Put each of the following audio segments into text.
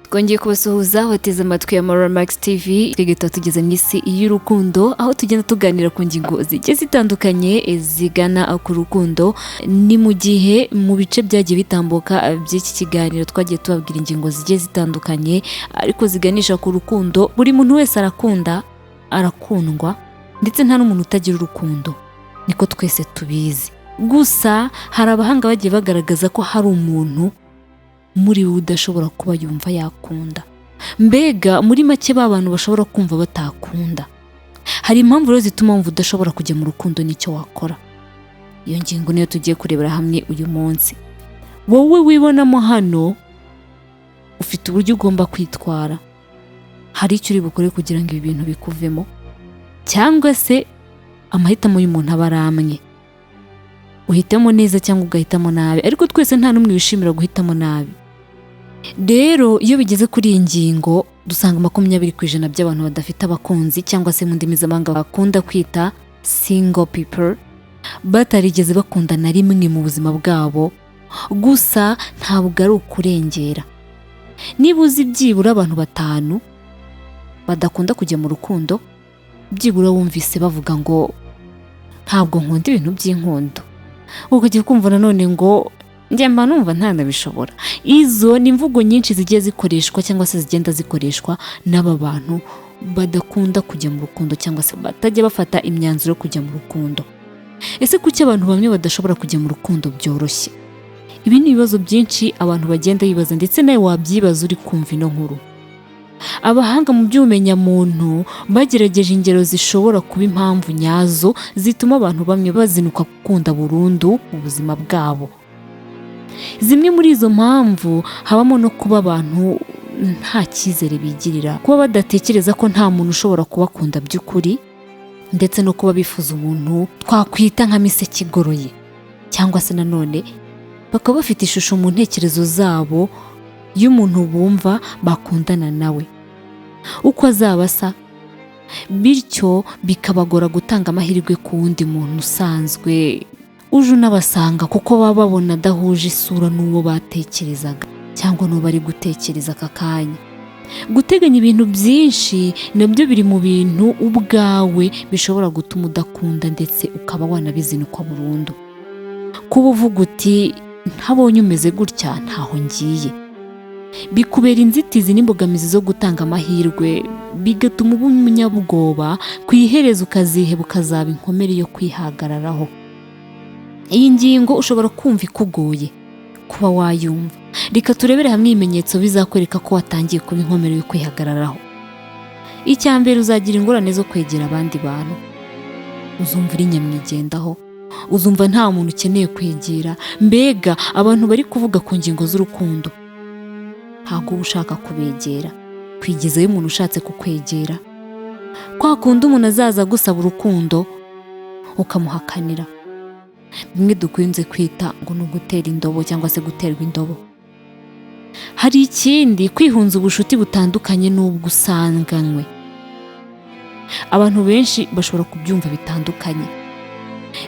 Twongeye kubasuhuza bateze amatwi ya Mara Max TV. Twigeta tugeze mu isi y'urukundo aho tugenda tuganira ku ngingo zigiye zitandukanye zigana ku rukundo. Ni mu gihe mu bice byagiye bitambuka by'iki kiganiro twagiye tubabwira ingingo zigiye zitandukanye ariko ziganisha ku rukundo. Buri muntu wese arakunda, arakundwa, ndetse nta n'umuntu utagira urukundo, niko twese tubizi. Gusa hari abahanga bagiye bagaragaza ko hari umuntu muri we udashobora kuba yumva yakunda. Mbega muri make b'abantu bashobora kumva batakunda. Hari impamvu rero zituma wumva udashobora kujya mu rukundo n'icyo wakora. Iyo ngingo niyo tugiye kurebera hamwe uyu munsi. Wowe wibonamo hano ufite uburyo ugomba kwitwara. Hari icyo uri bukore kugira ngo ibi bintu bikuvemo, cyangwa se amahitamo y'umuntu aba ari amwe. Uhitamo neza cyangwa ugahitamo nabi, ariko twese nta n'umwe wishimira guhitamo nabi. Rero iyo bigeze kuri iyi ngingo dusanga 20% by'abantu badafite abakunzi, cyangwa se mu ndimi z'amahanga bakunda kwita single people, batarigeze bakunda na rimwe mu buzima bwabo. Gusa ntabwo ari ukurengera. Niba uzi byibura abantu 5 badakunda kujya mu rukundo, byibura wumvise bavuga ngo ntabwo nkunda ibintu by'inkondo, ukajya kumva nanone ngo njye mba numva ntanabishobora. Izo ni imvugo nyinshi zigiye zikoreshwa cyangwa se zigenda zikoreshwa n'aba bantu badakunda kujya mu rukundo, cyangwa se batajya bafata imyanzuro yo kujya mu rukundo. Ese kuki abantu bamwe badashobora kujya mu rukundo byoroshye? Ibi ni ibibazo byinshi abantu bagenda bibaza, ndetse nawe wabyibaza uri kumva ino nkuru. Abahanga mu by'ubumenyamuntu bagerageje ingero zishobora kuba impamvu nyazo zituma abantu bamwe bazinuka gukunda burundu mu buzima bwabo. Zimwe muri izo mpamvu habamo no kuba abantu nta cyizere bigirira, kuba badatekereza ko nta muntu ushobora kubakunda by'ukuri, ndetse no kuba bifuza umuntu twakwita nka miseke igoroye, cyangwa se nanone bakaba bafite ishusho mu ntekerezo zabo y'umuntu bumva bakundana nawe, uko azaba asa, bityo bikabagora gutanga amahirwe ku wundi muntu usanzwe uje unabasanga, kuko baba babona adahuje isura n'uwo batekerezaga cyangwa n'uwo bari gutekereza aka kanya. Guteganya ibintu byinshi nabyo biri mu bintu ubwawe bishobora gutuma udakunda, ndetse ukaba wanabizinukwa burundu. Kuba uvuga uti ntabonye umeze gutya ntaho ngiye, bikubera inzitizi n'imbogamizi zo gutanga amahirwe, bigatuma uba umunyabwoba, ku iherezo ukaziheba, ukazaba inkomere yo kwihagararaho. Iyi ngingo ushobora kumva ikugoye kuba wayumva. Reka turebere hamwe ibimenyetso bizakwereka ko watangiye kuba inkomere yo kwihagararaho. Icya mbere, uzagira ingorane zo kwegera abandi bantu. Uzumva uri nyamwigendaho, uzumva nta muntu ukeneye kwegera. Mbega abantu bari kuvuga ku ngingo z'urukundo ntabwo uba ushaka kubegera, kwigezayo umuntu ushatse kukwegera. Kwa kundi umuntu azaza gusaba urukundo ukamuhakanira, bimwe dukunze kwita ngo ni ugutera indobo cyangwa se guterwa indobo. Hari ikindi, kwihunza ubushuti butandukanye n'ubwo usanganywe. Abantu benshi bashobora kubyumva bitandukanye.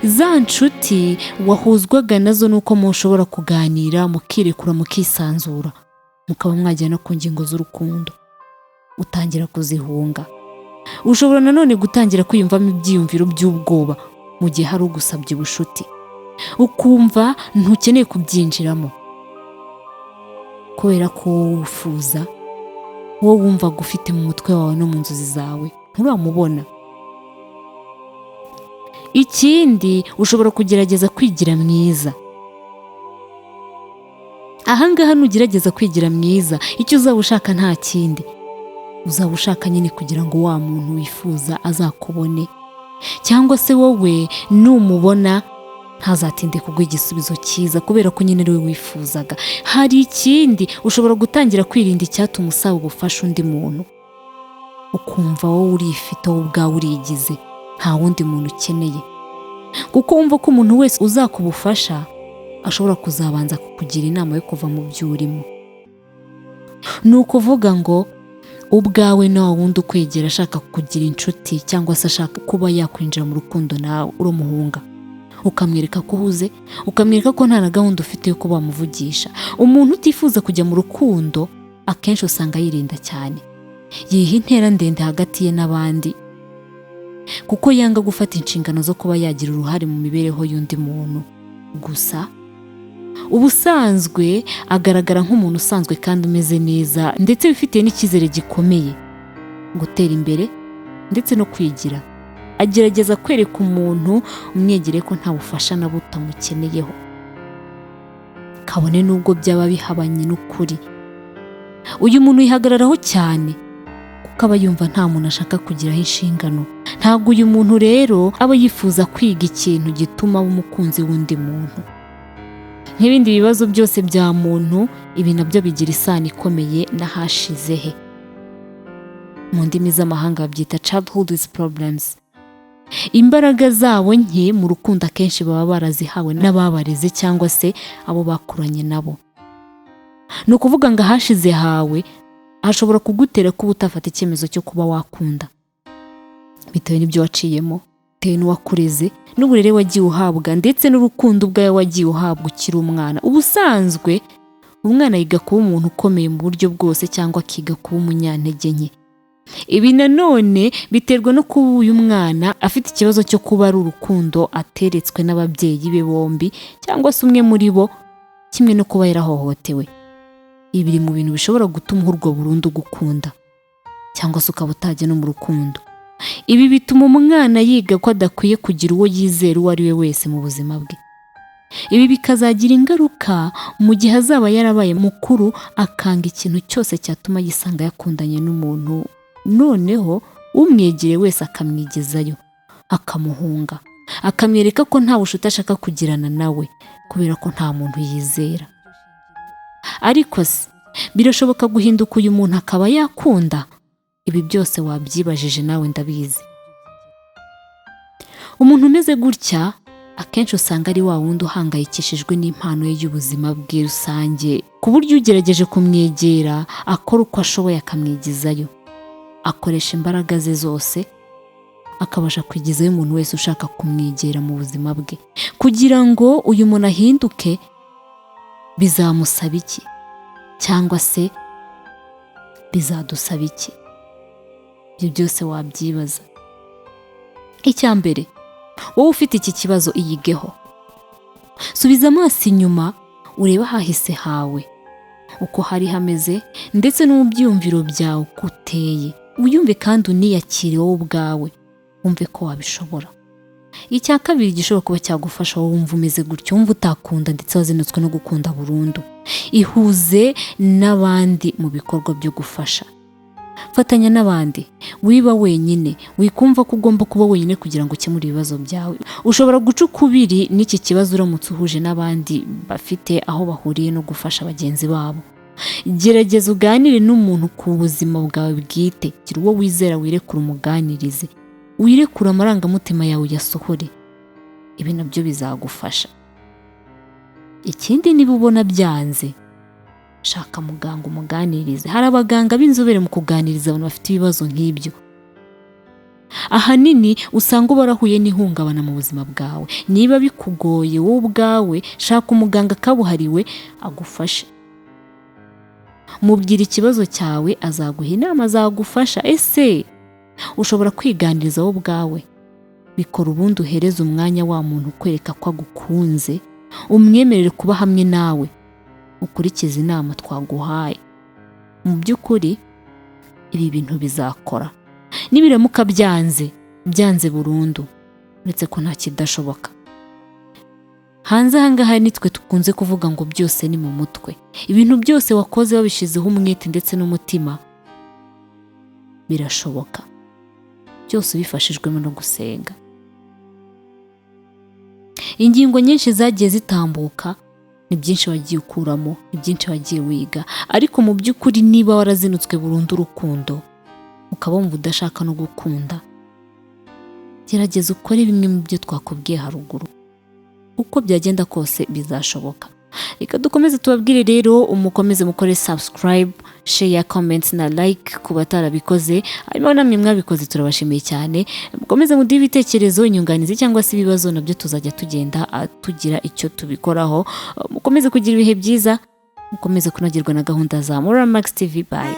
Za nshuti wahuzwaga nazo nuko mushobora kuganira, mukirekura, mukisanzura, mukaba mwajya no ku ngingo z'urukundo, utangira kuzihunga. Ushobora nanone gutangira kwiyumvamo ibyiyumviro by'ubwoba mu gihe hari ugusabye ubushuti, ukumva ntukeneye kubyinjiramo kubera ko wifuza, wowe wumvaga ufite mu mutwe wawe no mu nzozi zawe nturamubona. Ikindi, ushobora kugerageza kwigira mwiza. Ahangaha nugerageza kwigira mwiza, icyo uzaba ushaka nta kindi, uzaba ushaka nyine kugira ngo wa muntu wifuza azakubone, cyangwa se wowe numubona ntazatinde kuguha igisubizo cyiza kubera ko nyine ari we wifuzaga. Hari ikindi, ushobora gutangira kwirinda icyatuma usaba ubufasha undi muntu, ukumva wowe urifite, wowe ubwawe urigize, nta wundi muntu ukeneye, kuko wumva ko umuntu wese uzakubufasha ashobora kuzabanza kukugira inama yo kuva mu byo urimo. Ni ukuvuga ngo ubwawe nta wundi ukwegera ashaka kugira inshuti, cyangwa se ashaka kuba yakwinjira mu rukundo nawe urumuhunga, ukamwereka ko uhuze, ukamwereka ko nta na gahunda ufite yo kuba wamuvugisha. Umuntu utifuza kujya mu rukundo akenshi usanga yirinda cyane, yiha intera ndende hagati ye n'abandi kuko yanga gufata inshingano zo kuba yagira uruhare mu mibereho y'undi muntu. Gusa ubusanzwe agaragara nk'umuntu usanzwe kandi umeze neza ndetse bifitiye n'icyizere gikomeye, gutera imbere ndetse no kwigira. Agerageza kwereka umuntu umwegereye ko nta bufasha na buto amukeneyeho, kabone n'ubwo byaba bihabanye n'ukuri. Uyu muntu yihagararaho cyane kuko aba yumva nta muntu ashaka kugiraho inshingano. Ntabwo uyu muntu rero aba yifuza kwiga ikintu gituma aba umukunzi w'undi muntu. Nk'ibindi bibazo byose bya muntu, ibi nabyo bigira isano ikomeye n'ahashize he. Mu ndimi z'amahanga babyita childhood problems. Imbaraga zabo nke mu rukundo akenshi baba barazihawe n'ababareze cyangwa se abo bakuranye nabo. Ni ukuvuga ngo ahashize hawe hashobora kugutera kuba utafata icyemezo cyo kuba wakunda, bitewe n'ibyo waciyemo, bitewe n'uwakureze, n'uburere wagiye uhabwa ndetse n'urukundo ubwawe wagiye uhabwa ukiri umwana. Ubusanzwe umwana yiga kuba umuntu ukomeye mu buryo bwose cyangwa akiga kuba umunyantege nke. Ibi nanone biterwa no kuba uyu mwana afite ikibazo cyo kuba ari urukundo ateretswe n'ababyeyi be bombi cyangwa se umwe muri bo, kimwe no kuba yarahohotewe. Ibi biri mu bintu bishobora gutuma uhurwa burundu gukunda cyangwa se ukaba utajya no mu rukundo. Ibi bituma umwana yiga ko adakwiye kugira uwo yizera uwo ari we wese mu buzima bwe. Ibi bikazagira ingaruka mu gihe azaba yarabaye mukuru, akanga ikintu cyose cyatuma yisanga yakundanye n'umuntu, noneho umwegereye wese akamwigezayo, akamuhunga, akamwereka ko nta bucuti ashaka kugirana nawe kubera ko nta muntu yizera. Ariko se birashoboka guhinduka uyu muntu akaba yakunda? Ibi byose wabyibajije nawe ndabizi. Umuntu umeze gutya akenshi usanga ari wa wundi uhangayikishijwe n'impano ye y'ubuzima bwe rusange, ku buryo ugerageje kumwegera akora uko ashoboye akamwigizayo, akoresha imbaraga ze zose akabasha kwigizayo umuntu wese ushaka kumwegera mu buzima bwe. Kugira ngo uyu muntu ahinduke bizamusaba iki? Cyangwa se bizadusaba iki? Ibyo byose wabyibaza. Icya mbere, wowe ufite iki kibazo iyigeho. Subiza amaso inyuma urebe ahahise hawe uko hari hameze ndetse no mu byiyumviro byawe uko uteye. Uyumve kandi uniyakire wowe ubwawe, wumve ko wabishobora. Icya kabiri gishobora kuba cyagufasha wowe wumva umeze gutyo, wumva utakunda ndetse wazinutswe no gukunda burundu. Ihuze n'abandi mu bikorwa byo gufasha. Fatanya n'abandi, wiba wenyine, wikumva ko ugomba kuba wenyine kugira ngo ukemure ibibazo byawe. Ushobora guca ukubiri n'iki kibazo uramutse uhuje n'abandi bafite aho bahuriye no gufasha bagenzi babo. Gerageza uganire n'umuntu ku buzima bwawe bwite, gira uwo wizera wirekura umuganirize, wirekura amarangamutima yawe uyasohore. Ibi nabyo bizagufasha. Ikindi, niba ubona byanze, shaka muganga umuganirize. Hari abaganga b'inzobere mu kuganiriza abantu bafite ibibazo nk'ibyo. Ahanini usanga barahuye n'ihungabana mu buzima bwawe. Niba bikugoye wowe ubwawe, shaka umuganga kabuhariwe agufashe. Mubwira ikibazo cyawe, azaguha inama zagufasha. Ese ushobora kwiganiriza wowe ubwawe? Bikora ubundi uhereze umwanya wa muntu ukwereka ko agukunze, umwemerere kuba hamwe nawe, ukurikize inama twaguhaye. Mu by'ukuri ibi bintu bizakora. Nibiramuka byanze burundu, uretse ko nta kidashoboka. Hanze ahangaha nitwe tukunze kuvuga ngo byose ni mu mutwe. Ibintu byose wakoze wabishizeho umwete ndetse n'umutima birashoboka, byose ubifashijwemo no gusenga. Ingingo nyinshi zagiye zitambuka, ni byinshi wagiye ukuramo, ni byinshi wagiye wiga, ariko mu by'ukuri niba warazinutswe burundu urukundo ukaba wumva udashaka no gukunda, gerageza ukore bimwe mu byo twakubwiye haruguru. Uko byagenda kose bizashoboka. Reka dukomeze tubabwire rero, umukomeze mukore subscribe, share, comment na like ku batarabikoze. Hanyuma namwe mwabikoze turabashimiye cyane. Mukomeze muduhe ibitekerezo, inyunganizi cyangwa se ibibazo, nabyo tuzajya tugenda tugira icyo tubikoraho. Mukomeze kugira ibihe byiza. mukomeze kunogerwa na gahunda za Mora Max TV. Bye.